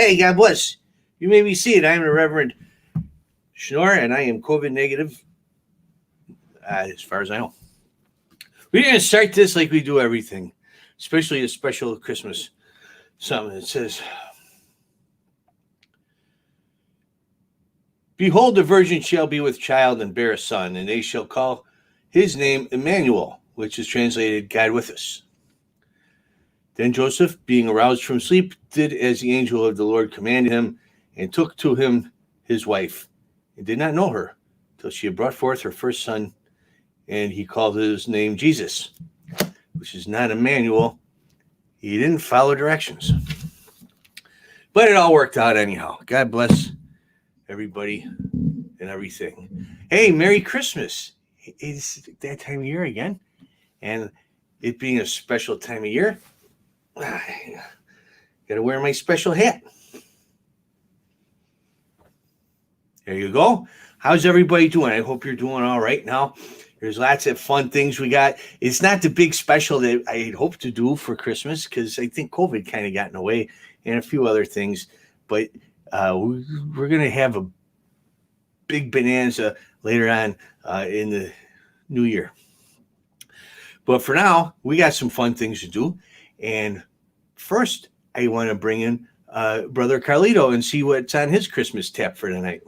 Hey, God bless. You may be seated. I am the Reverend Shnorr, and I am COVID negative, as far as I know. We're going to start this like we do everything, especially a special Christmas something that says, "Behold, the virgin shall be with child and bear a son, and they shall call his name Emmanuel," which is translated God with us. Then Joseph, being aroused from sleep, did as the angel of the Lord commanded him, and took to him his wife, and did not know her till she had brought forth her first son, and he called his name Jesus, which is not Emmanuel. He didn't follow directions. But it all worked out anyhow. God bless everybody and everything. Hey, Merry Christmas. It's that time of year again. And it being a special time of year, I gotta wear my special hat. There you go. How's everybody doing? I hope you're doing all right now. There's lots of fun things we got. It's not the big special that I had hoped to do for Christmas because I think COVID kind of got in the way and a few other things. But we're going to have a big bonanza later on in the new year. But for now, we got some fun things to do. And first, I want to bring in Brother Carlito and see what's on his Christmas tap for tonight.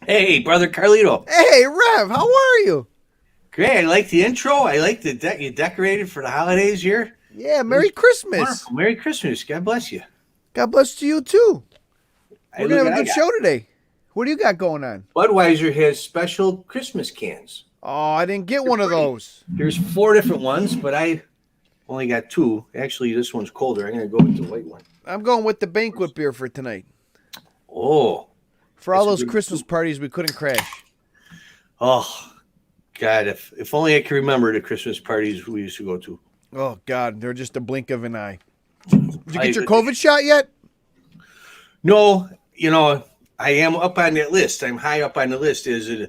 Hey, Brother Carlito. Hey, Rev, how are you? Great. I like the intro. I like the you decorated for the holidays here. Yeah, Merry Christmas. Wonderful. Merry Christmas. God bless you. God bless to you, too. We're going to have a good show today. What do you got going on? Budweiser has special Christmas cans. Oh, I didn't get one of those. There's 4 different ones, but I only got 2. Actually, this one's colder. I'm going to go with the white one. I'm going with the banquet beer for tonight. Oh. For all those Christmas parties we couldn't crash. Oh, God. If only I could remember the Christmas parties we used to go to. Oh, God. They're just a blink of an eye. Did you get your COVID shot yet? No. You know, I am up on that list. I'm high up on the list as a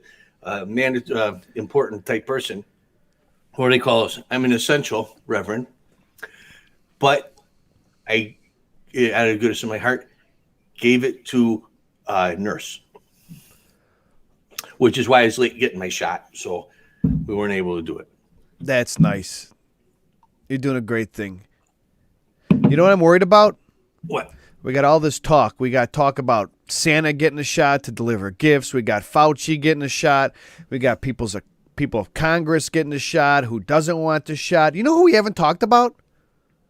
important type person. What do they call us? I'm an essential reverend. But I, out of the goodness of my heart, gave it to nurse, which is why I was late getting my shot, so we weren't able to do it. That's nice. You're doing a great thing. You know what I'm worried about? What? We got all this talk. We got talk about Santa getting a shot to deliver gifts. We got Fauci getting a shot. We got people of Congress getting a shot. Who doesn't want the shot? You know who we haven't talked about?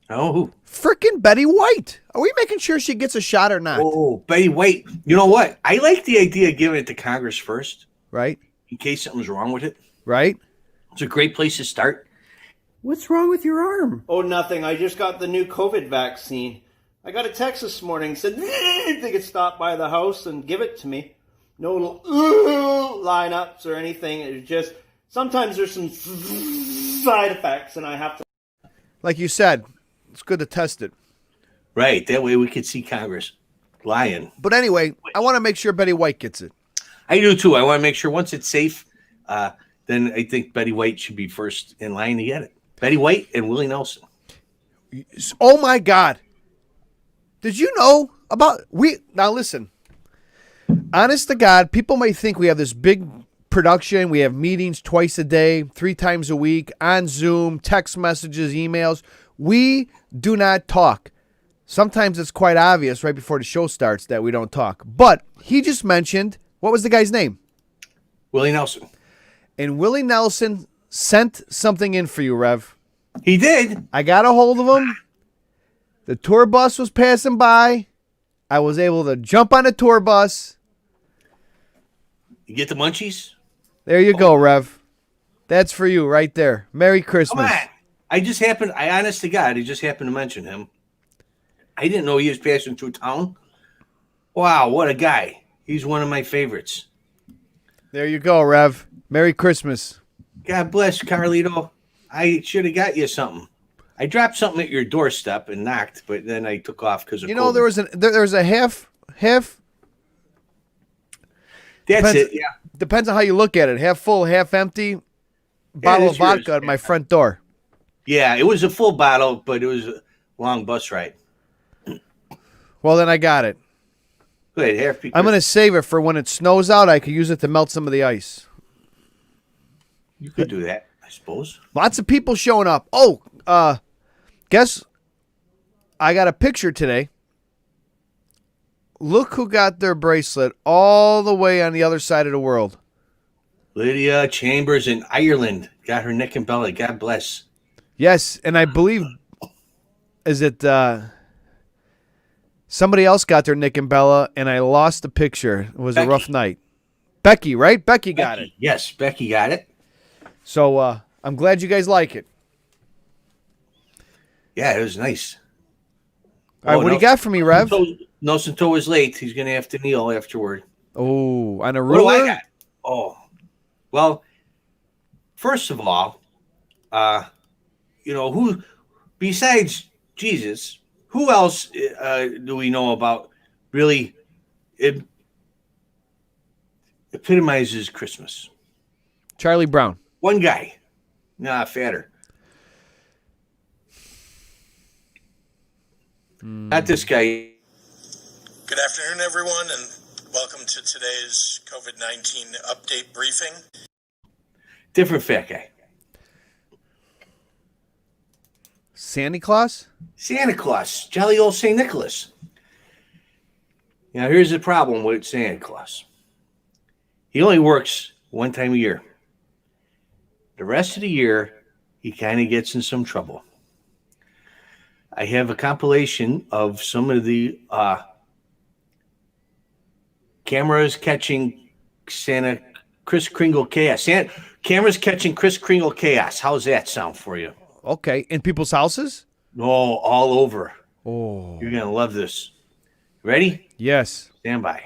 Oh, who? Frickin' Betty White. Are we making sure she gets a shot or not? Oh, Betty White. You know what? I like the idea of giving it to Congress first. Right. In case something's wrong with it. Right. It's a great place to start. What's wrong with your arm? Oh, nothing. I just got the new COVID vaccine. I got a text this morning. Said they could stop by the house and give it to me. No lineups or anything. It's just sometimes there's some side effects, and I have to. Like you said, it's good to test it. Right. That way we could see Congress lying. But anyway, I want to make sure Betty White gets it. I do too. I want to make sure once it's safe, then I think Betty White should be first in line to get it. Betty White and Willie Nelson. Oh my God. Did you know about now listen. Honest to God, people may think we have this big production. We have meetings twice a day, 3 times a week, on Zoom, text messages, emails. We do not talk. Sometimes it's quite obvious right before the show starts that we don't talk. But he just mentioned, what was the guy's name? Willie Nelson. And Willie Nelson sent something in for you, Rev. He did. I got a hold of him. The tour bus was passing by. I was able to jump on the tour bus. You get the munchies? There you go, Rev. That's for you right there. Merry Christmas. Come on. Honest to God, I just happened to mention him. I didn't know he was passing through town. Wow, what a guy. He's one of my favorites. There you go, Rev. Merry Christmas. God bless, Carlito. I should have got you something. I dropped something at your doorstep and knocked, but then I took off because of You know, COVID. there was a half. That's Depends- it. Yeah. Depends on how you look at it. Half full, half empty. Bottle of it's yours. vodka at my front door. Yeah, it was a full bottle, but it was a long bus ride. Well, then I got it. Good. I'm going to save it for when it snows out. I could use it to melt some of the ice. You could do that, I suppose. Lots of people showing up. Oh, guess I got a picture today. Look who got their bracelet all the way on the other side of the world. Lydia Chambers in Ireland got her neck and belly. God bless. Yes, and I believe, is it somebody else got their Nick and Bella, and I lost the picture. It was Becky. a rough night. Becky, right? Becky got it. Yes, Becky got it. So I'm glad you guys like it. Yeah, it was nice. All right, what do you got for me, Rev? Nelson Toe was late. He's going to have to kneel afterward. Oh, on a What do ruler? I got? Oh, well, first of all, who besides Jesus, who else do we know about really epitomizes Christmas? Charlie Brown. One guy. Nah, fatter. Not this guy. Good afternoon, everyone, and welcome to today's COVID-19 update briefing. Different fat guy. Santa Claus? Santa Claus. Jolly old St. Nicholas. Now, here's the problem with Santa Claus. He only works one time a year. The rest of the year, he kind of gets in some trouble. I have a compilation of some of the cameras catching Santa Kris Kringle chaos. Cameras catching Kris Kringle chaos. How's that sound for you? Okay. In people's houses? Oh, all over. Oh. You're going to love this. Ready? Yes. Stand by.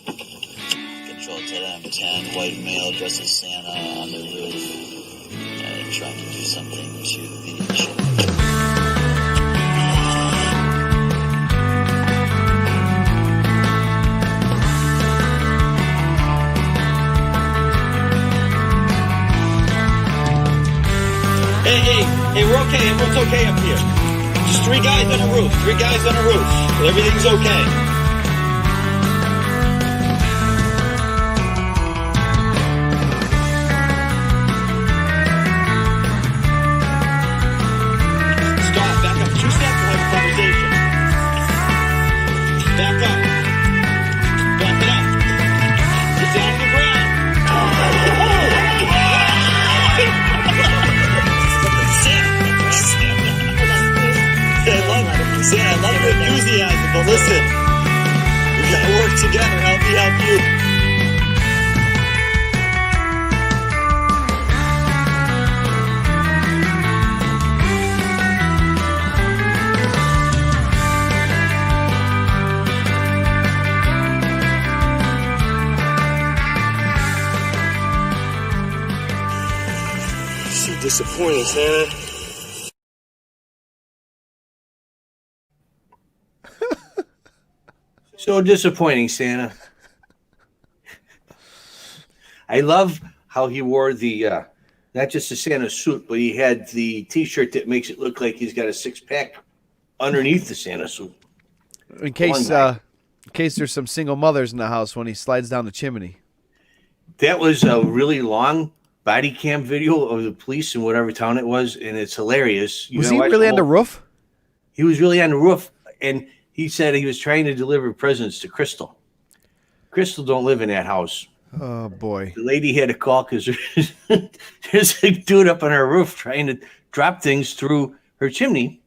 Control 10, white male dressed as Santa on the roof, trying to do something to the children. Hey, we're okay. Everyone's okay up here. Just 3 guys on a roof. 3 guys on a roof. Everything's okay. Stop. Back up. 2 steps and have a conversation. Back up. Back it up. Get down to the ground. I love your enthusiasm, but listen, we gotta work together. Help me help you. So disappointing, Santa. So disappointing, Santa. I love how he wore the, not just the Santa suit, but he had the T-shirt that makes it look like he's got a 6-pack underneath the Santa suit. In case there's some single mothers in the house when he slides down the chimney. That was a really long body cam video of the police in whatever town it was, and it's hilarious. Was he really on the roof? He was really on the roof, and he said he was trying to deliver presents to Crystal. Crystal don't live in that house. Oh, boy. The lady had to call because there's a dude up on her roof trying to drop things through her chimney.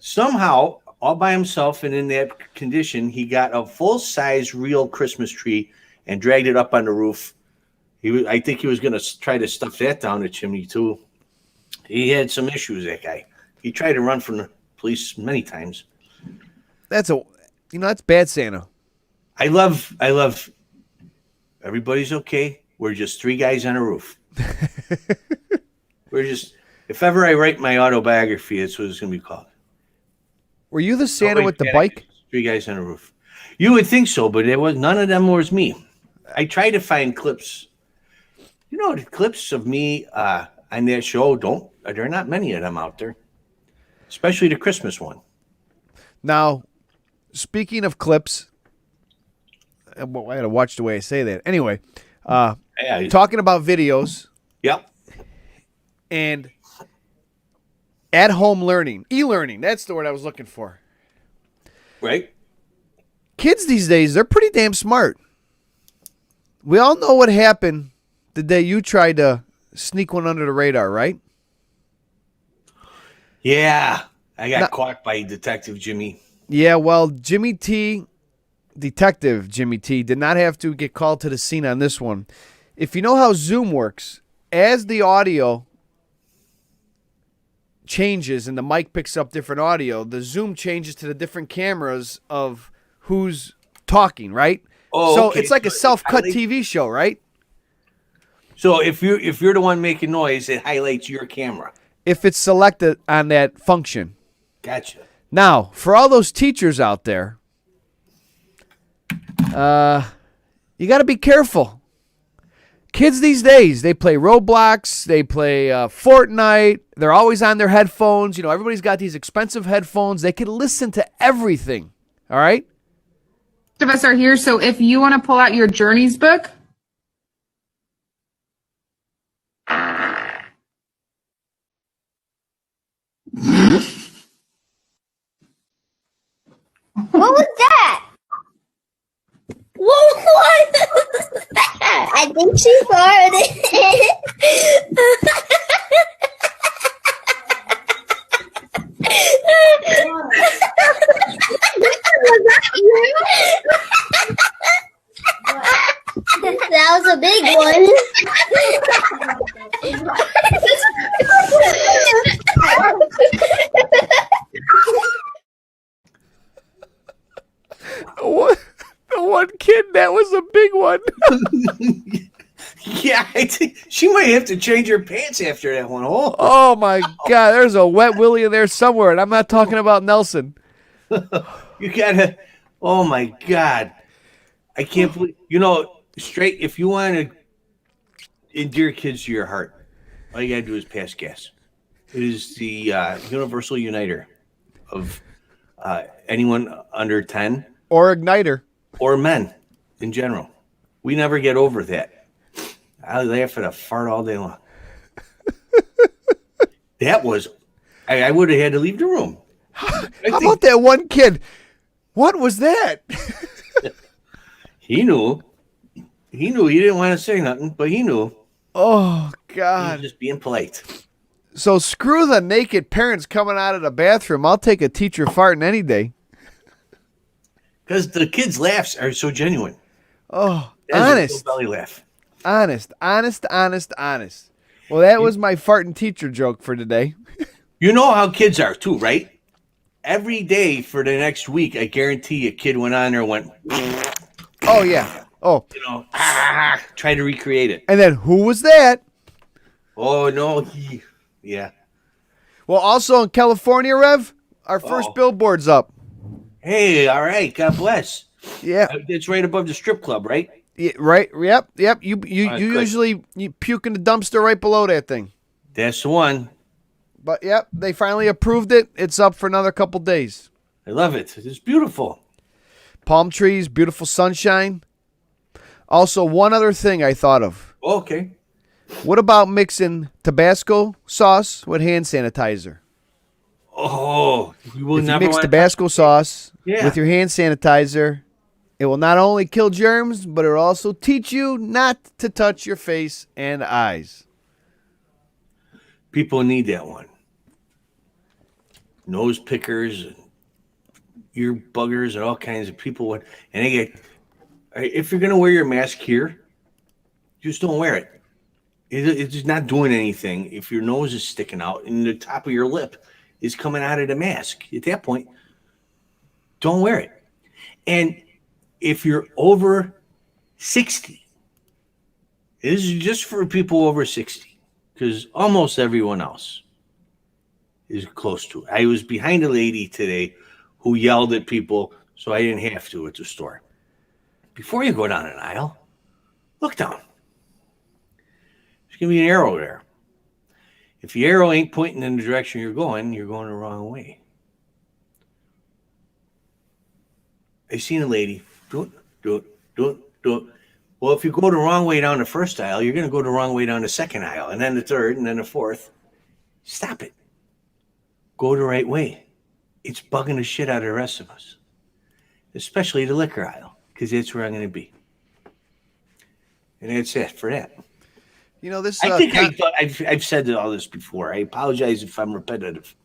Somehow, all by himself and in that condition, he got a full-size real Christmas tree and dragged it up on the roof. I think he was going to try to stuff that down the chimney, too. He had some issues, that guy. He tried to run from the police many times. That's bad Santa. I love everybody's okay. We're just 3 guys on a roof. If ever I write my autobiography, that's what it's going to be called. Were you the Santa Nobody with the panicked. bike? Three guys on a roof. You would think so, but it was none of them was me. I tried to find clips. You know, the clips of me on that show there are not many of them out there, especially the Christmas one. Now, speaking of clips, well, I got to watch the way I say that. Anyway, Yeah. talking about videos Yep. and at-home learning, e-learning, that's the word I was looking for. Right. Kids these days, they're pretty damn smart. We all know what happened the day you tried to sneak one under the radar, right? Yeah. I got caught by Detective Jimmy. Yeah, well, Detective Jimmy T, did not have to get called to the scene on this one. If you know how Zoom works, as the audio changes and the mic picks up different audio, the Zoom changes to the different cameras of who's talking, right? Oh, so okay. it's like a So self-cut TV show, right? So if you're the one making noise, it highlights your camera. If it's selected on that function. Gotcha. Now, for all those teachers out there, you got to be careful. Kids these days, they play Roblox, they play Fortnite, they're always on their headphones. You know, everybody's got these expensive headphones. They can listen to everything, all right? Most of us are here, so if you want to pull out your Journeys book. What was that? What was that? I think she farted. Was that you? That was a big What? The one kid, that was a big one. Yeah, I think she might have to change her pants after that one. Oh, my God. There's a wet willy in there somewhere, and I'm not talking about Nelson. You gotta. Oh my God, I can't believe. You know, straight. If you want to endear kids to your heart, all you gotta do is pass gas. It is the universal uniter of anyone under 10 Or Igniter. or men in general. We never get over that. I laugh at a fart all day long. That was. I would have had to leave the room. How about that one kid? What was that? He knew. He knew. He didn't want to say nothing, but he knew. Oh, He God. was just being polite. So screw the naked parents coming out of the bathroom. I'll take a teacher farting any day. Because the kids' laughs are so genuine. Oh, That's a honest. real belly laugh. Honest. Well, that was my farting teacher joke for today. You know how kids are too, right? Every day for the next week, I guarantee a kid went on there and went, Oh, yeah. Oh, try to recreate it. and then who was that? Oh, no. Yeah. Well, also in California, Rev, our first billboard's up. Hey, all right. God bless. Yeah. It's right above the strip club, right? Yeah, right. Yep. You right, good. usually puke in the dumpster right below that thing. That's the one. But yep, they finally approved it. It's up for another couple days. I love it. It's beautiful. Palm trees, beautiful sunshine. Also, one other thing I thought of. Okay. What about mixing Tabasco sauce with hand sanitizer? Oh, you will If you never mix want Tabasco sauce Yeah. with your hand sanitizer, it will not only kill germs, but it will also teach you not to touch your face and eyes. People need that one. Nose pickers, and ear buggers, and all kinds of people. And they get. If you're gonna wear your mask here, just don't wear it. It's just not doing anything. If your nose is sticking out and the top of your lip is coming out of the mask, at that point, don't wear it. And if you're over 60, this is just for people over 60, because almost everyone else is close to it. I was behind a lady today who yelled at people, so I didn't have to at the store. Before you go down an aisle, look down. There's going to be an arrow there. If the arrow ain't pointing in the direction you're going the wrong way. I seen a lady do it. Well, if you go the wrong way down the first aisle, you're going to go the wrong way down the second aisle, and then the third, and then the fourth. Stop it. Go the right way. It's bugging the shit out of the rest of us, especially the liquor aisle, because that's where I'm going to be. And that's it for that. You know, this. I think I've said all this before. I apologize if I'm repetitive.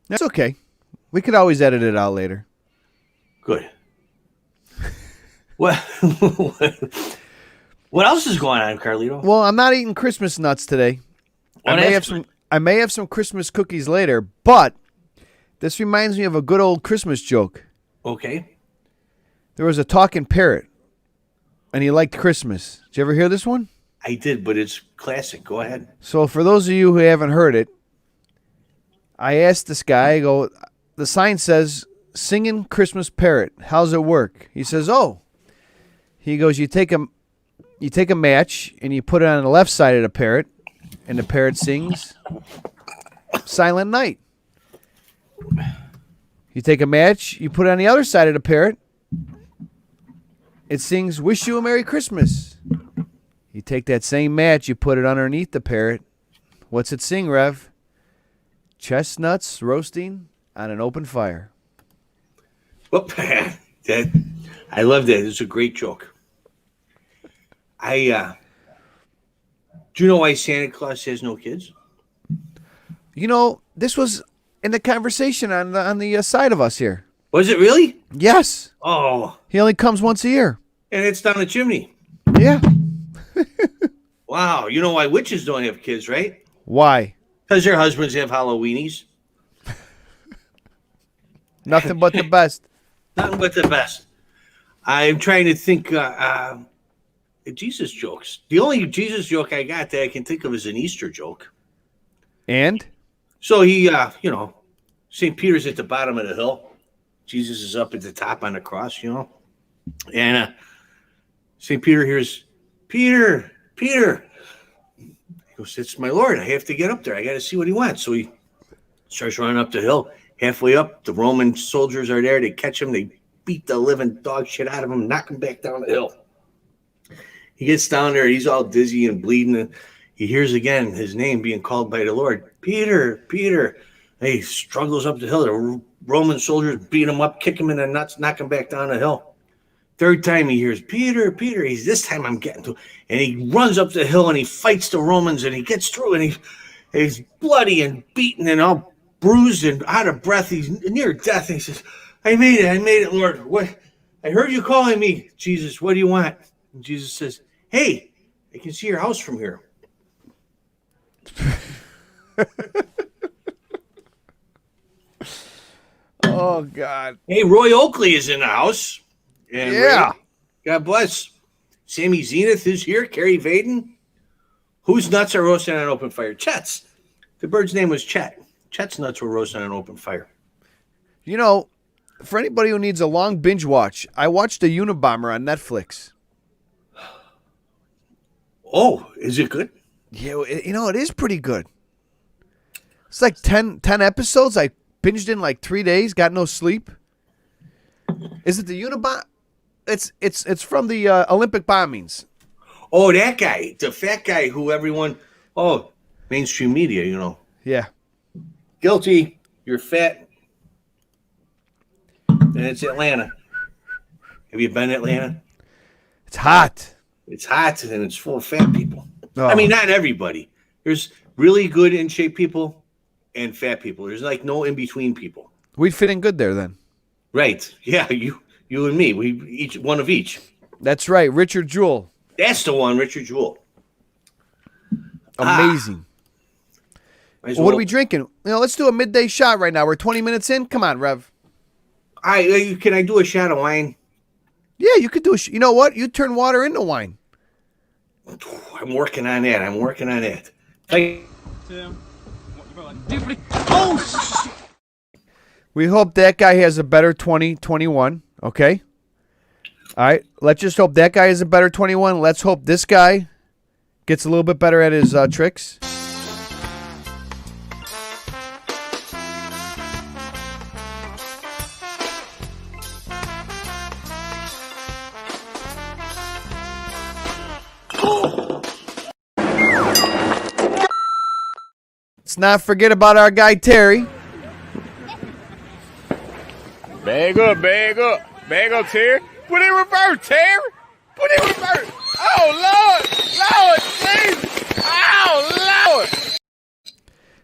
That's okay. We could always edit it out later. Good. What else is going on, Carlito? Well, I'm not eating Christmas nuts today. What I may have some Christmas cookies later, but this reminds me of a good old Christmas joke. Okay. There was a talking parrot, and he liked Christmas. Did you ever hear this one? I did, but it's classic. Go ahead. So for those of you who haven't heard it, I asked this guy, the sign says, "Singing Christmas Parrot. How's it work?" He says, he goes, you take a match and you put it on the left side of the parrot, and the parrot sings Silent Night. You take a match, you put it on the other side of the parrot, it sings Wish You a Merry Christmas. You take that same match, you put it underneath the parrot. What's it sing, Rev? Chestnuts roasting on an open fire. Well, I love that. It's a great joke. Do you know why Santa Claus has no kids? You know, this was in the conversation on the side of us here. Was it really? Yes. Oh. He only comes once a year. And it's down the chimney. Yeah. Wow. You know why witches don't have kids, right? Why? Because their husbands have Halloweenies. Nothing but the best. Nothing but the best. I'm trying to think Jesus jokes. The only Jesus joke I got that I can think of is an Easter joke. And? So he, St. Peter's at the bottom of the hill. Jesus is up at the top on the cross, And St. Peter hears, Peter. He goes, "It's my Lord. I have to get up there. I got to see what he wants." So he starts running up the hill. Halfway up, the Roman soldiers are there. They catch him. They beat the living dog shit out of him, knock him back down the hill. He gets down there. He's all dizzy and bleeding. And he hears again his name being called by the Lord. Peter. And he struggles up the hill. The Roman soldiers beat him up, kick him in the nuts, knock him back down the hill. Third time he hears, Peter. This time I'm getting to him. And he runs up the hill and he fights the Romans and he gets through and he's bloody and beaten and all bruised and out of breath. He's near death. And he says, I made it, Lord. What? I heard you calling me, Jesus. What do you want? And Jesus says, hey, I can see your house from here. Oh, God. Hey, Roy Oakley is in the house. And yeah. God bless. Sammy Zenith is here. Carrie Vaden. Whose nuts are roasting on an open fire? Chet's. The bird's name was Chet. Chet's nuts were roasting on an open fire. You know, for anybody who needs a long binge watch, I watched The Unabomber on Netflix. Oh, is it good? Yeah, it is pretty good. It's like 10 episodes. I binged in like 3 days, got no sleep. Is it the Unabomber? It's from the Olympic bombings. Oh, that guy, the fat guy who everyone, mainstream media, Yeah. Guilty, you're fat. And it's Atlanta. Have you been to Atlanta? It's hot. It's hot and it's full of fat people. Oh. I mean, not everybody. There's really good in shape people and fat people. There's like no in between people. We'd fit in good there then. Right. Yeah, you and me. We each one of each. That's right. Richard Jewell. That's the one, Richard Jewell. Amazing. What are we drinking? Let's do a midday shot right now. We're 20 minutes in. Come on, Rev. Can I do a shot of wine? Yeah, you could do you know what? You turn water into wine. I'm working on that. Hey. Tim, We hope that guy has a better 2021, okay? All right, let's just hope that guy has a better 21. Let's hope this guy gets a little bit better at his tricks. Let's not forget about our guy Terry. Bag up, Terry. Put in reverse, Terry. Put in reverse. Oh, Lord, Jesus. Oh, Lord.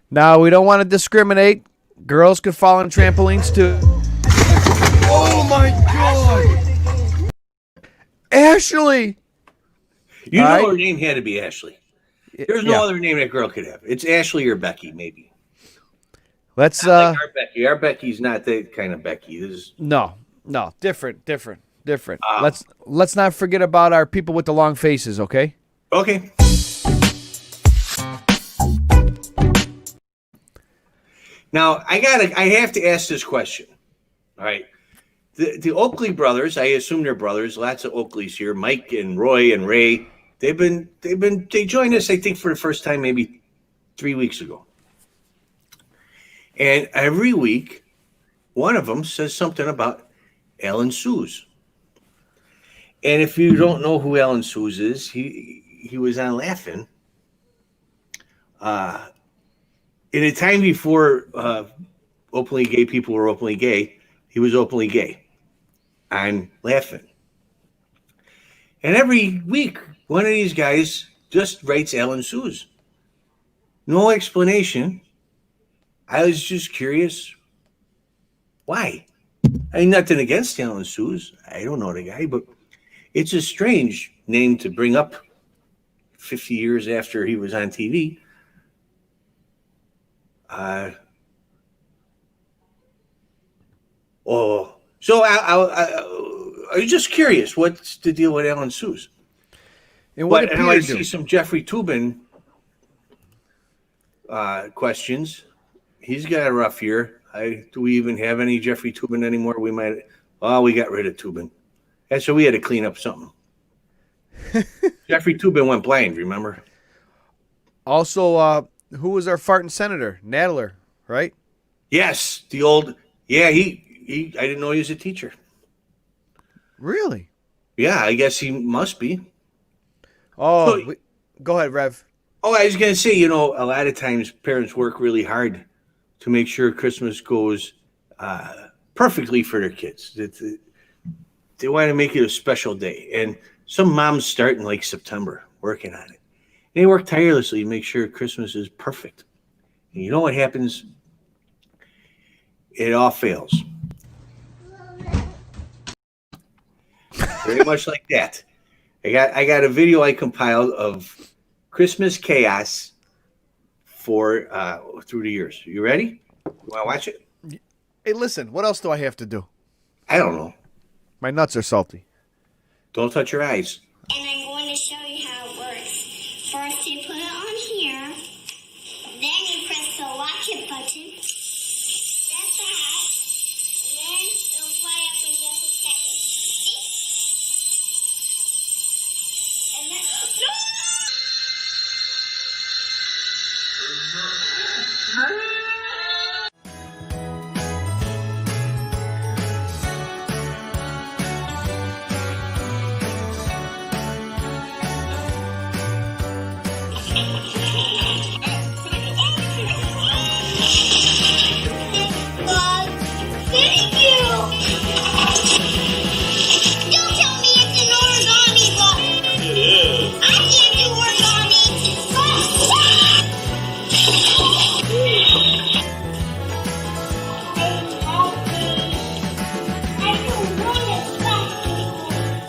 Now, we don't want to discriminate. Girls could fall on trampolines, too. Oh, my God. Ashley! You know right. her name had to be Ashley. There's no other name that girl could have. It's Ashley or Becky, maybe. Let's not like our Becky. Our Becky's not that kind of Becky. This is no, different. Let's not forget about our people with the long faces, okay? Okay. Now I have to ask this question. All right. The Oakley brothers, I assume they're brothers, lots of Oakleys here, Mike and Roy and Ray. They joined us, I think, for the first time maybe 3 weeks ago. And every week, one of them says something about Alan Suze. And if you don't know who Alan Suze is, he was on Laughing. In a time before openly gay people were openly gay, he was openly gay on Laughing. And every week, one of these guys just writes Alan Suze. No explanation. I was just curious. Why? I mean, nothing against Alan Suze. I don't know the guy, but it's a strange name to bring up 50 years after he was on TV. So I was just curious. What's the deal with Alan Suze? And what and I see some Jeffrey Toobin questions. He's got a rough year. Do we even have any Jeffrey Toobin anymore? We got rid of Toobin. And so we had to clean up something. Jeffrey Toobin went blind, remember? Also, who was our farting senator? Nadler, right? Yes, the old. Yeah, he. I didn't know he was a teacher. Really? Yeah, I guess he must be. Oh, go ahead, Rev. Oh, I was going to say, a lot of times parents work really hard to make sure Christmas goes perfectly for their kids. They want to make it a special day. And some moms start in like September working on it. They work tirelessly to make sure Christmas is perfect. And you know what happens? It all fails. Very much like that. I got a video I compiled of Christmas chaos for through the years. You ready? You want to watch it? Hey, listen. What else do I have to do? I don't know. My nuts are salty. Don't touch your eyes. And I'm going to show you how it works. First, you put it on here. Then you press the lock it button. That's that. And then it'll fly up in just a second. See? And then... No! Thank you! Don't tell me it's an origami book! It is! I can't do origami! I don't want it back!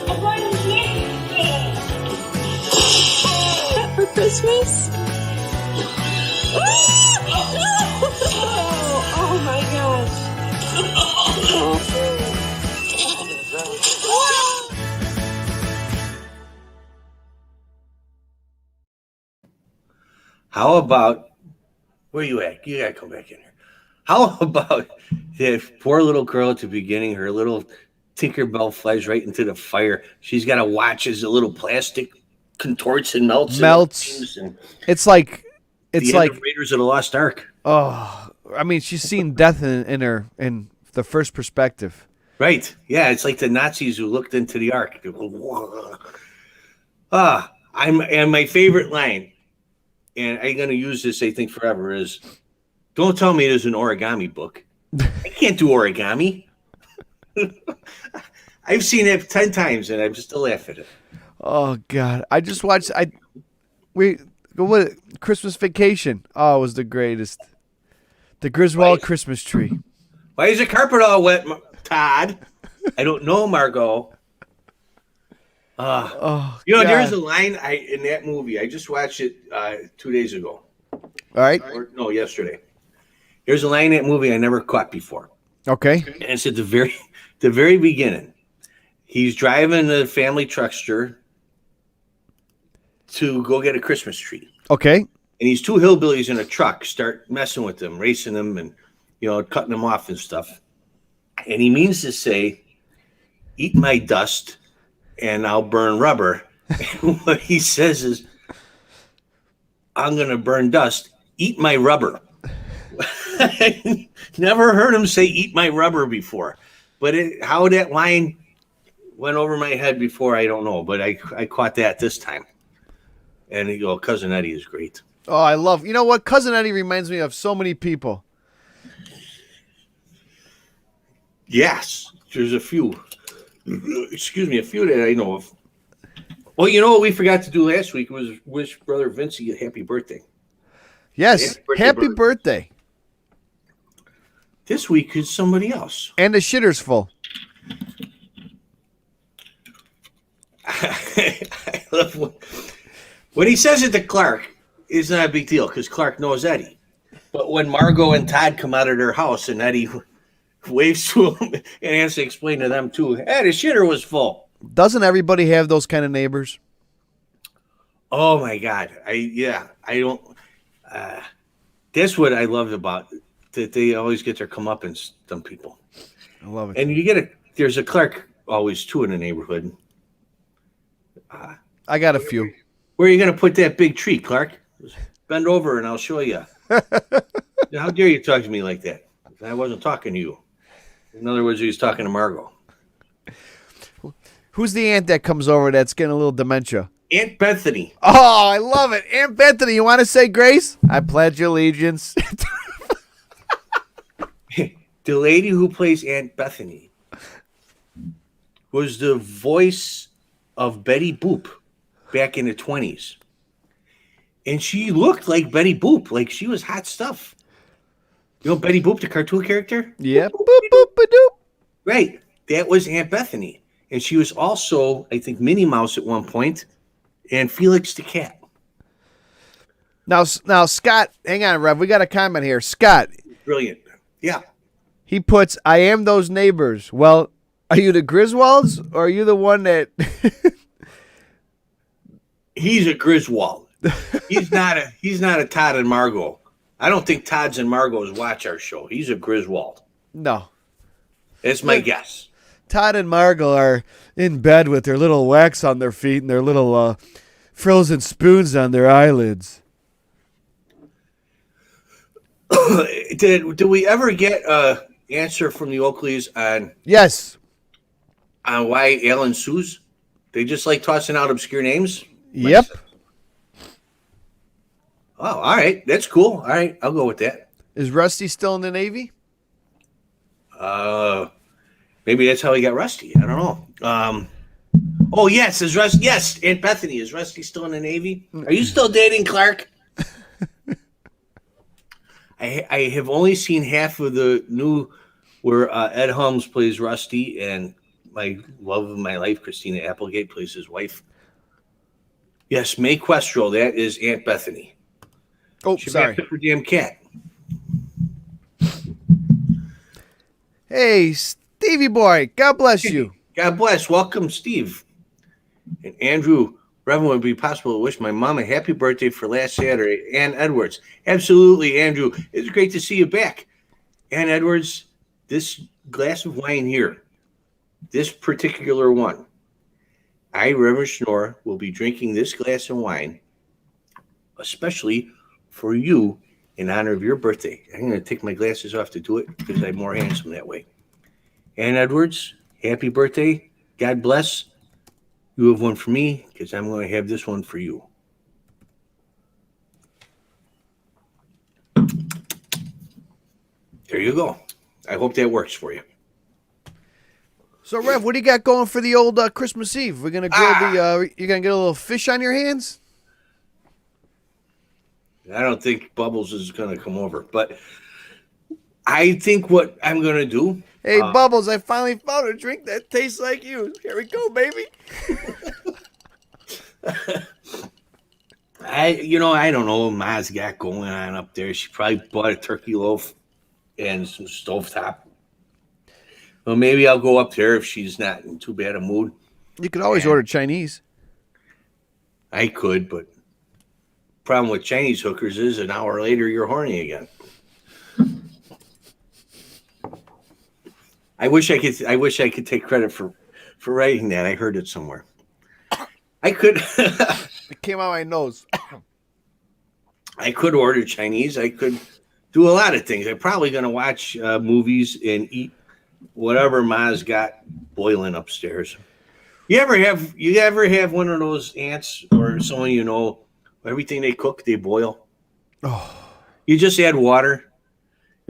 I want it yesterday! For Christmas? Oh my gosh! How about Where you at? You gotta come back in here. How about that poor little girl at the beginning? Her little Tinkerbell flies right into the fire. She's got to watch as the little plastic contorts and melts. And it's like the Raiders of the Lost Ark. Oh, I mean, she's seen death in the first perspective. Right. Yeah, it's like the Nazis who looked into the Ark. And my favorite line, and I'm going to use this, I think, forever, is, don't tell me there's an origami book. I can't do origami. I've seen it 10 times, and I'm still laughing at it. Oh, God. I just watched, Christmas Vacation. Oh, it was the greatest. The Griswold Christmas tree. Why is the carpet all wet, Todd? I don't know, Margot. There's a line in that movie. I just watched it 2 days ago. All right. Yesterday. There's a line in that movie I never caught before. Okay. And it's at the very beginning. He's driving the family truckster to go get a Christmas tree. Okay. And these two hillbillies in a truck start messing with them, racing them, and cutting them off and stuff. And he means to say, "Eat my dust, and I'll burn rubber." And what he says is, "I'm going to burn dust. Eat my rubber." I never heard him say "eat my rubber" before, but how that line went over my head before, I don't know. But I caught that this time. And Cousin Eddie is great. Oh, I love. You know what? Cousin Eddie reminds me of so many people. Yes, there's a few. Excuse me, a few that I know of. Well, you know what we forgot to do last week was wish Brother Vincey a happy birthday. Yes, happy birthday. This week is somebody else. And the shitter's full. I love when he says it to Clark, it's not a big deal because Clark knows Eddie. But when Margot and Todd come out of their house and Eddie waves to him and has to explain to them too, hey, the shitter was full. Doesn't everybody have those kind of neighbors? Oh my God. That's what I love about that. They always get their comeuppance, some people. I love it. And there's a Clark always too in the neighborhood. I got a few. Where are you going to put that big tree, Clark? Bend over and I'll show you. How dare you talk to me like that? I wasn't talking to you. In other words, he was talking to Margot. Who's the aunt that comes over that's getting a little dementia? Aunt Bethany. Oh, I love it. Aunt Bethany, you want to say grace? I pledge allegiance. The lady who plays Aunt Bethany was the voice of Betty Boop back in the 20s. And she looked like Betty Boop. Like she was hot stuff. You know Betty Boop, the cartoon character? Yeah. Boop, boop, ba-doop. Right. That was Aunt Bethany. And she was also, I think, Minnie Mouse at one point, and Felix the cat. Now, Scott, hang on, Rev. We got a comment here. Scott. Brilliant. Yeah. He puts, I am those neighbors. Well, are you the Griswolds, or are you the one that... He's a Griswold. He's not a Todd and Margot. I don't think Todd's and Margot's watch our show. He's a Griswold. No. That's my guess. Todd and Margot are in bed with their little wax on their feet and their little frozen spoons on their eyelids. Did we ever get an answer from the Oakleys on? Yes. On why Alan sues? They just like tossing out obscure names? Yep. Oh, all right. That's cool. All right. I'll go with that. Is Rusty still in the Navy? Maybe that's how he got Rusty. I don't know. Oh, yes. Is Rusty? Yes, Aunt Bethany. Is Rusty still in the Navy? Are you still dating Clark? I have only seen half of the new where Ed Helms plays Rusty and my love of my life, Christina Applegate, plays his wife. Yes, Mae Questro. That is Aunt Bethany. Oh, she sorry. backed up her damn cat. Hey, Stevie boy. God bless you. God bless. Welcome, Steve. And Andrew Reverend, would it be possible to wish my mom a happy birthday for last Saturday? Ann Edwards. Absolutely, Andrew. It's great to see you back. Ann Edwards, this glass of wine here, this particular one, I, Reverend Shnorr, will be drinking this glass of wine, especially for you in honor of your birthday. I'm going to take my glasses off to do it because I'm more handsome that way. Ann Edwards, happy birthday. God bless. You have one for me because I'm going to have this one for you. There you go. I hope that works for you. So, Rev, what do you got going for the old Christmas Eve? We're gonna grill you're gonna get a little fish on your hands. I don't think Bubbles is going to come over, but I think what I'm going to do. Hey, Bubbles, I finally found a drink that tastes like you. Here we go, baby. I don't know what Ma's got going on up there. She probably bought a turkey loaf and some stovetop. Well, maybe I'll go up there if she's not in too bad a mood. You could always order Chinese. I could, but problem with Chinese hookers is an hour later you're horny again. I wish I could take credit for writing that. I heard it somewhere. I could. It came out my nose. I could order Chinese. I could do a lot of things. I'm probably going to watch movies and eat whatever Ma's got boiling upstairs. You ever have one of those aunts or someone you know, everything they cook, they boil? Oh. You just add water.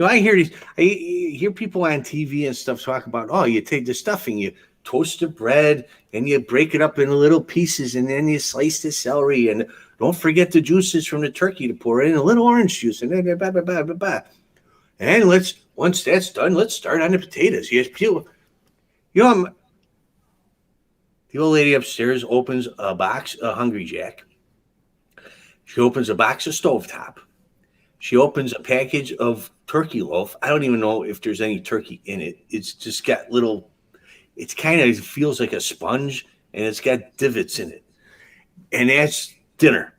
I hear people on TV and stuff talk about, you take the stuffing, you toast the bread, and you break it up into little pieces, and then you slice the celery, and don't forget the juices from the turkey to pour in, a little orange juice, and then And once that's done, let's start on the potatoes. The old lady upstairs opens a box of Hungry Jack. She opens a box of stovetop. She opens a package of turkey loaf. I don't even know if there's any turkey in it. It's just got it kind of feels like a sponge, and it's got divots in it. And that's dinner.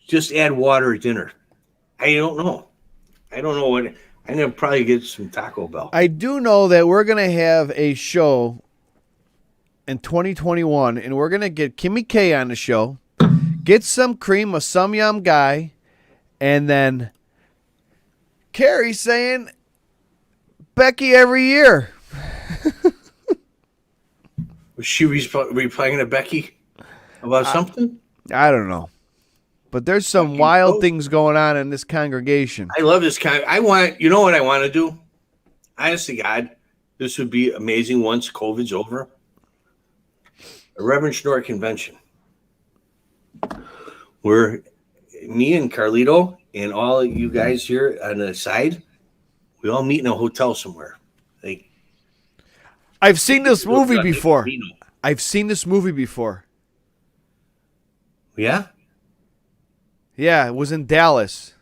Just add water at dinner. I don't know what. I'm going to probably get some Taco Bell. I do know that we're going to have a show in 2021, and we're going to get Kimmy K on the show, get some cream of some yum guy, and then Carrie saying Becky every year. Was she replying to Becky about something? I don't know. But there's some wild things going on in this congregation. I love this you know what I want to do? Honest to God, this would be amazing once COVID's over. A Reverend Shnorr convention. Where me and Carlito and all of you guys here on the side, we all meet in a hotel somewhere. I've seen this movie before. Yeah? Yeah, it was in Dallas.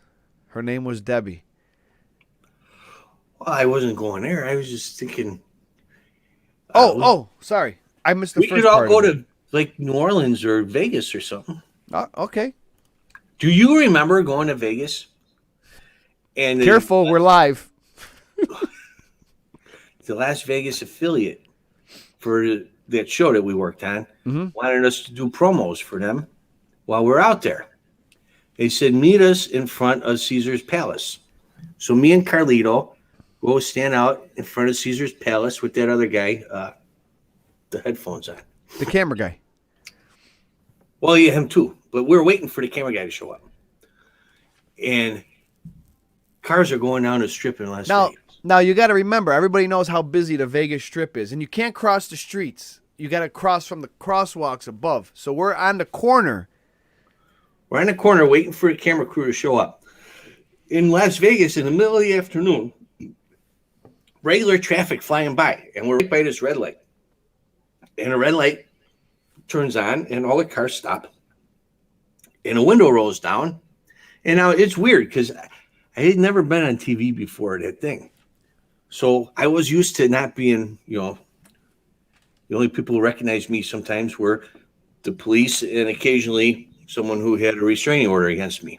Her name was Debbie. Well, I wasn't going there. I was just thinking. Sorry. I missed the first part. We could all go to New Orleans or Vegas or something. Okay. Do you remember going to Vegas? And careful, we're live. The Las Vegas affiliate for that show that we worked on wanted us to do promos for them while we're out there. They said, meet us in front of Caesar's Palace. So me and Carlito go stand out in front of Caesar's Palace with that other guy, the headphones on. The camera guy. Well, yeah, him too. But we're waiting for the camera guy to show up. And cars are going down the strip in Las Vegas. Now, you got to remember, everybody knows how busy the Vegas Strip is. And you can't cross the streets. You got to cross from the crosswalks above. So we're on the corner. We're on the corner waiting for the camera crew to show up. In Las Vegas, in the middle of the afternoon, regular traffic flying by. And we're right by this red light. And the red light turns on, and all the cars stop. And a window rolls down. And now it's weird because I had never been on TV before that thing. So I was used to not being, the only people who recognized me sometimes were the police, and occasionally someone who had a restraining order against me.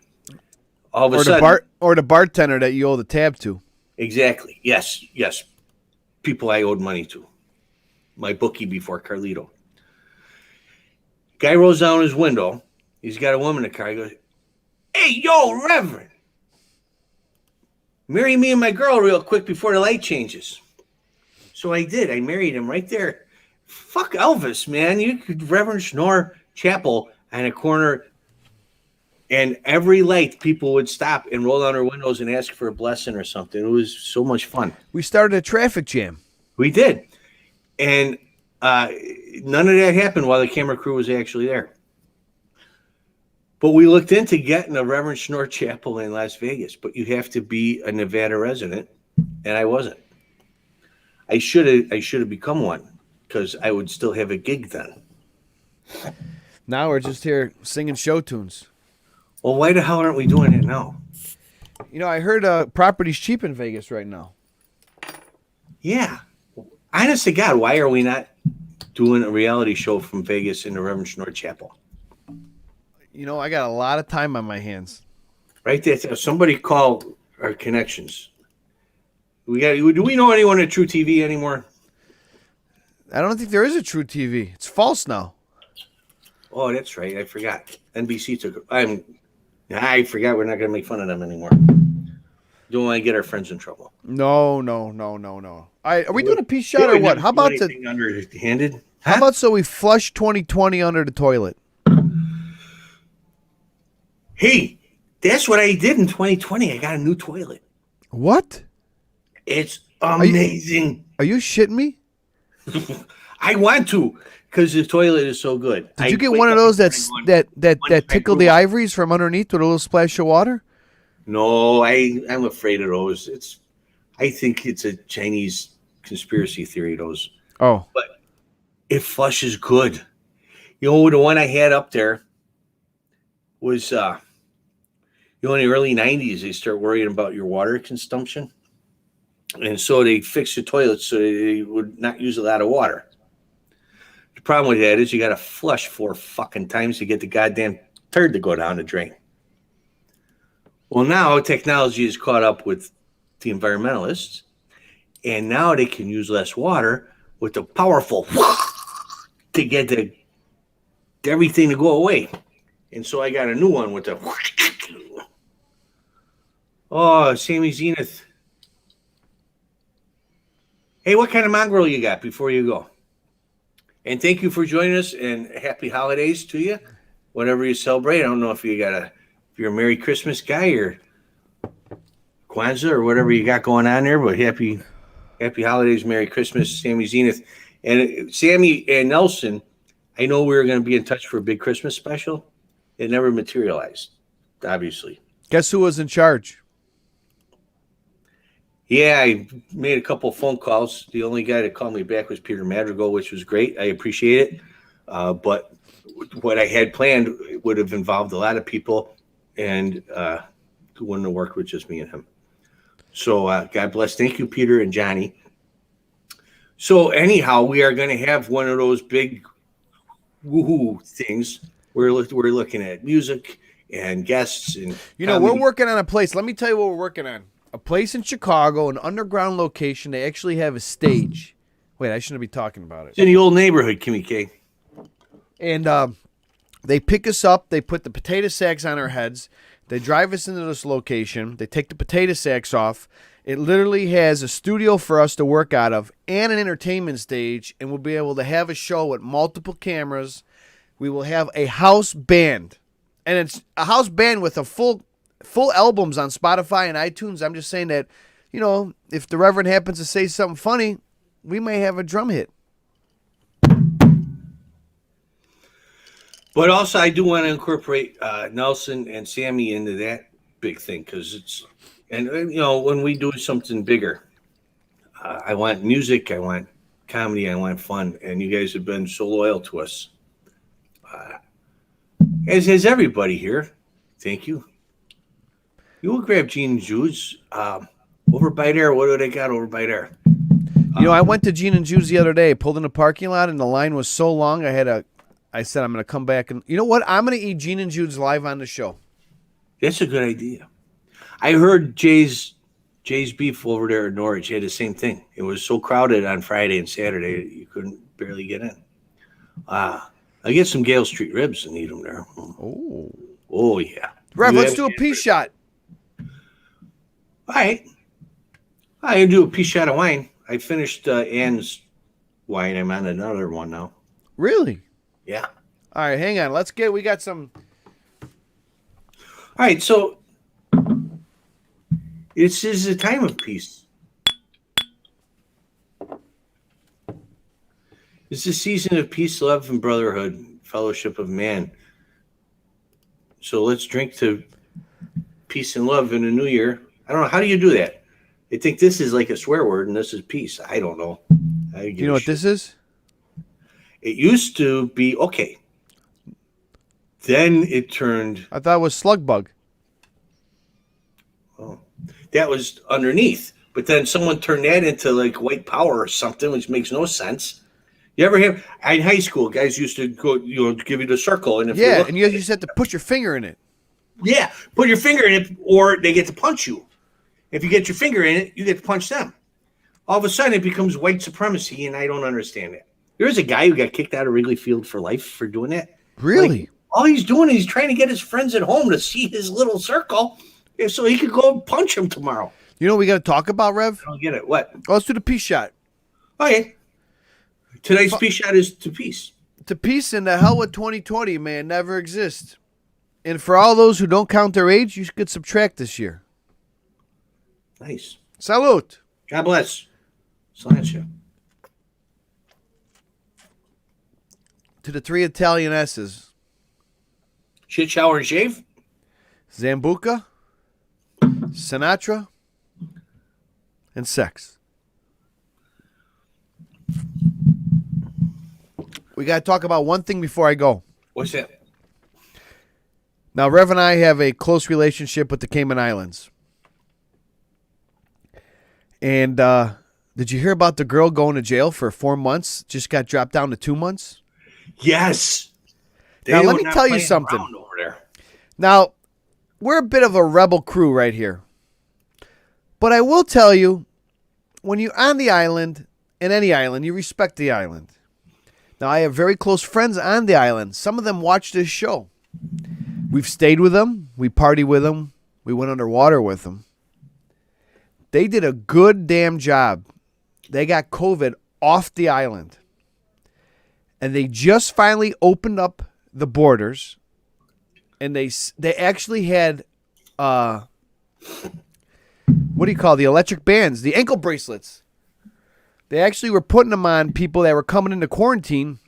All of a Or sudden, the bartender that you owe the tab to. exactly. Yes. People I owed money to. My bookie before Carlito. Guy rolls down his window. He's got a woman in the car. He goes, "Hey, yo, Reverend, marry me and my girl real quick before the light changes." So I did. I married him right there. Fuck Elvis, man. You could Reverend Shnorr Chapel on a corner, and every light people would stop and roll down their windows and ask for a blessing or something. It was so much fun. We started a traffic jam. We did. And none of that happened while the camera crew was actually there. But we looked into getting a Reverend Shnorr Chapel in Las Vegas, but you have to be a Nevada resident, and I wasn't. I should have become one because I would still have a gig then. Now we're just here singing show tunes. Well, why the hell aren't we doing it now? You know, I heard property's cheap in Vegas right now. Yeah. Honest to God, why are we not doing a reality show from Vegas in the Reverend Shnorr Chapel? You know, I got a lot of time on my hands. Right there. Somebody call our connections. Do we know anyone at True TV anymore? I don't think there is a True TV. It's false now. Oh, that's right. I forgot. NBC took it. I forgot we're not going to make fun of them anymore. Don't want to get our friends in trouble. No. Are we doing a peace shot or what? How about underhanded? How about so we flush 2020 under the toilet? Hey, that's what I did in 2020. I got a new toilet. What? It's amazing. Are you shitting me? I want to because the toilet is so good. Did you get one of those that tickle the ivories from underneath with a little splash of water? No, I'm afraid of those. I think it's a Chinese conspiracy theory. Those. Oh, but it flushes good. You know, the one I had up there was, in the early 90s, they start worrying about your water consumption. And so they fixed the toilets so they would not use a lot of water. The problem with that is you got to flush 4 fucking times to get the goddamn turd to go down the drain. Well, now technology has caught up with the environmentalists, and now they can use less water with the powerful to get everything to go away. And so I got a new one with the Sammy Zenith. Hey, what kind of mongrel you got before you go? And thank you for joining us, and happy holidays to you. Whatever you celebrate. I don't know if you're a Merry Christmas guy or Kwanzaa or whatever you got going on there, but happy holidays, Merry Christmas, Sammy Zenith. And Sammy and Nelson, I know we were going to be in touch for a big Christmas special. It never materialized, obviously. Guess who was in charge? Yeah, I made a couple of phone calls. The only guy that called me back was Peter Madrigal, which was great. I appreciate it. But what I had planned would have involved a lot of people, and it wouldn't have worked with just me and him. So God bless. Thank you, Peter and Johnny. So anyhow, we are going to have one of those big woohoo things. We're looking at music and guests. And we're working on a place. Let me tell you what we're working on. A place in Chicago, an underground location. They actually have a stage. Wait, I shouldn't be talking about it. It's in the old neighborhood, Kimmy K. And they pick us up. They put the potato sacks on our heads. They drive us into this location. They take the potato sacks off. It literally has a studio for us to work out of and an entertainment stage, and we'll be able to have a show with multiple cameras. We will have a house band, and it's a house band with a full albums on Spotify and iTunes. I'm just saying that, if the Reverend happens to say something funny, we may have a drum hit. But also, I do want to incorporate Nelson and Sammy into that big thing because when we do something bigger, I want music, I want comedy, I want fun, and you guys have been so loyal to us. As has everybody here. Thank you. You will grab Gene and Jude's over by there. What do they got over by there? I went to Gene and Jude's the other day, pulled in the parking lot, and the line was so long I had to I said I'm going to come back and you know what? I'm going to eat Gene and Jude's live on the show. That's a good idea. I heard Jay's Beef over there in Norwich had the same thing. It was so crowded on Friday and Saturday you couldn't barely get in. I get some Gale Street ribs and eat them there. Oh yeah. Rev, let's do a peace shot. All right. I can do a peace shot of wine. I finished Ann's wine. I'm on another one now. Really? Yeah. All right, hang on. We got some. All right, so this is a time of peace. It's a season of peace, love, and brotherhood, fellowship of man. So let's drink to peace and love in the new year. I don't know. How do you do that? I think this is like a swear word, and this is peace. I don't know. You know what this is? It used to be okay. Then it turned. I thought it was slug bug. Oh, that was underneath. But then someone turned that into like white power or something, which makes no sense. You ever have in high school, guys used to go, give you the circle, and if and you just have to put your finger in it. Yeah, put your finger in it, or they get to punch you. If you get your finger in it, you get to punch them. All of a sudden, it becomes white supremacy, and I don't understand it. There's a guy who got kicked out of Wrigley Field for life for doing that. Really? Like, all he's doing is he's trying to get his friends at home to see his little circle so he could go punch him tomorrow. You know what we got to talk about, Rev? I don't get it. What? Oh, let's do the peace shot. Okay. Today's peace shot is to peace. To peace and the hell with 2020, man, never exist. And for all those who don't count their age, you could subtract this year. Nice. Salute. God bless. Sláinte. To the 3 Italian S's. Shit, shower, and shave? Zambuca, Sinatra, and sex. We got to talk about one thing before I go. What's that? Now, Rev and I have a close relationship with the Cayman Islands. And did you hear about the girl going to jail for 4 months? Just got dropped down to 2 months? Yes. Now, let me tell you something. Over there. Now, we're a bit of a rebel crew right here. But I will tell you, when you're on the island, in any island, you respect the island. Now, I have very close friends on the island. Some of them watch this show. We've stayed with them. We party with them. We went underwater with them. They did a good damn job. They got COVID off the island. And they just finally opened up the borders. And they actually had, what do you call the electric bands? The ankle bracelets. They actually were putting them on people that were coming into quarantine.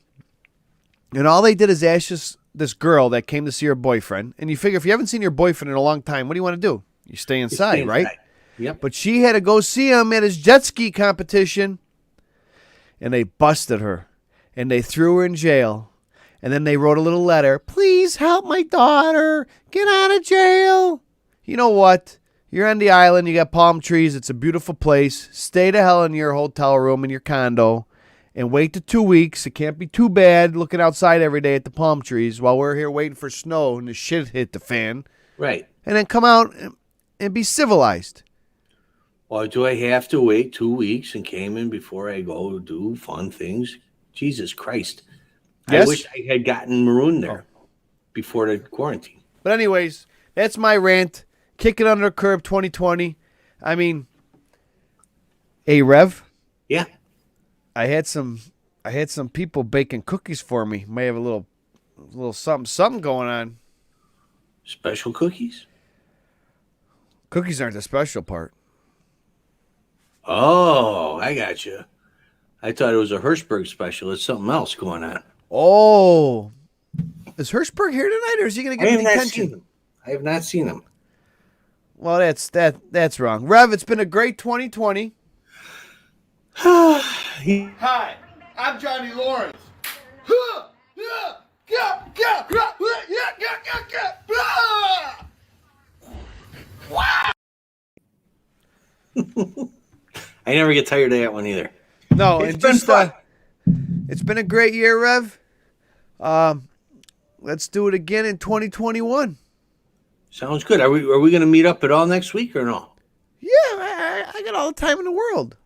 And all they did is ask this girl that came to see her boyfriend. And you figure if you haven't seen your boyfriend in a long time, what do you want to do? You stay inside, right? Yep. But she had to go see him at his jet ski competition. And they busted her. And they threw her in jail. And then they wrote a little letter. Please help my daughter. Get out of jail. You know what? You're on the island. You got palm trees. It's a beautiful place. Stay the hell in your hotel room in your condo. And wait to 2 weeks. It can't be too bad looking outside every day at the palm trees while we're here waiting for snow and the shit hit the fan. Right. And then come out and be civilized. Well, do I have to wait 2 weeks in Cayman before I go do fun things? Jesus Christ. Yes? I wish I had gotten marooned there before the quarantine. But anyways, that's my rant. Kick it under the curb 2020. I mean, hey, Rev? Yeah. I had some people baking cookies for me. May have a little something going on. Special cookies? Cookies aren't the special part. Oh, I got you. I thought it was a Hirschberg special. It's something else going on. Oh. Is Hirschberg here tonight, or is he going to get any attention? I have not seen him. Well, that's wrong. Rev, it's been a great 2020. Hi, I'm Johnny Lawrence. I never get tired of that one either. No, It's and been just fun. it's been a great year, Rev. Let's do it again in 2021. Sounds good. Are we going to meet up at all next week or no? Yeah, I got all the time in the world.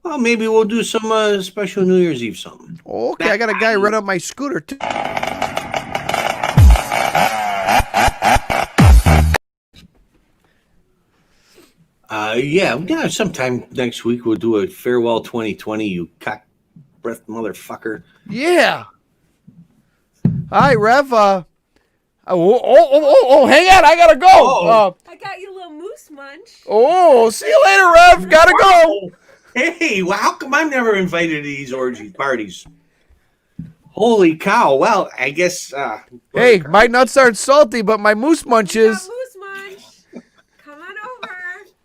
Well, maybe we'll do some special New Year's Eve something. Okay, I got a guy run up my scooter too. Yeah. Sometime next week we'll do a farewell 2020. You cock breath motherfucker. Yeah. All right, Rev. Hang on, I gotta go. I got you a little moose munch. See you later, Rev. Gotta go. Hey, well, how come I'm never invited to these orgy parties? Holy cow! Well, I guess. Hey, my nuts aren't salty, but my moose munch I got is. moose munch. Come on over.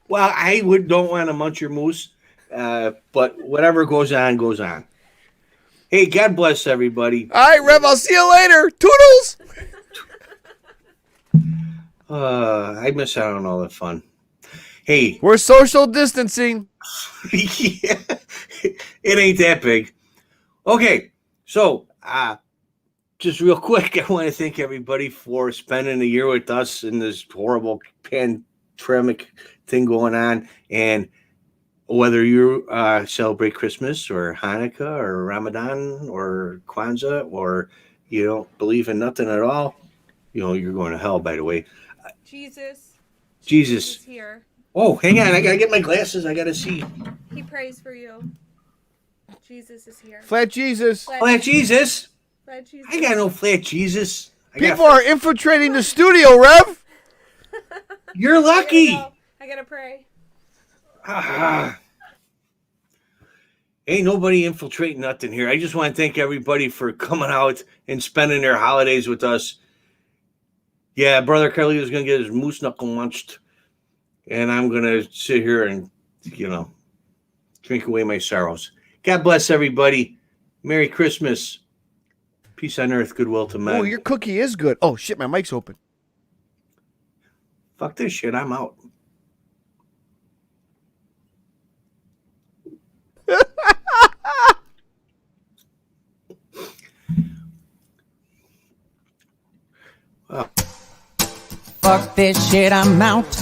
Well, I don't want to munch your moose, but whatever goes on, goes on. Hey, God bless everybody. All right, Rev. I'll see you later. Toodles. I miss out on all the fun. Hey, We're social distancing. yeah, it ain't that big. Okay, so just real quick, I want to thank everybody for spending a year with us in this horrible pandemic thing going on, and whether you celebrate Christmas or Hanukkah or Ramadan or Kwanzaa, or you don't believe in nothing at all, you're going to hell, by the way. Jesus Jesus is here. Oh, hang on. I got to get my glasses. I got to see. He prays for you. Jesus is here. Flat Jesus. Flat Jesus? Flat Jesus. I got no flat Jesus. People are infiltrating the studio, Rev. You're lucky. I gotta pray. Ain't nobody infiltrating nothing here. I just want to thank everybody for coming out and spending their holidays with us. Yeah, Brother Carlito is going to get his moose knuckle munched. And I'm going to sit here and, drink away my sorrows. God bless everybody. Merry Christmas. Peace on earth, goodwill to men. Oh, your cookie is good. Oh, shit, my mic's open. Fuck this shit. I'm out. Wow. Fuck this shit, I'm out.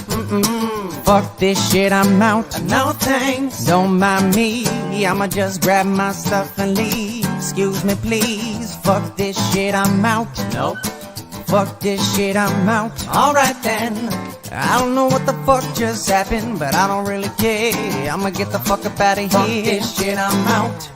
Fuck this shit, I'm out. No thanks. Don't mind me. I'ma just grab my stuff and leave. Excuse me, please. Fuck this shit, I'm out. Nope. Fuck this shit, I'm out. Alright then. I don't know what the fuck just happened, but I don't really care. I'ma get the fuck up out of here. Fuck this shit, I'm out.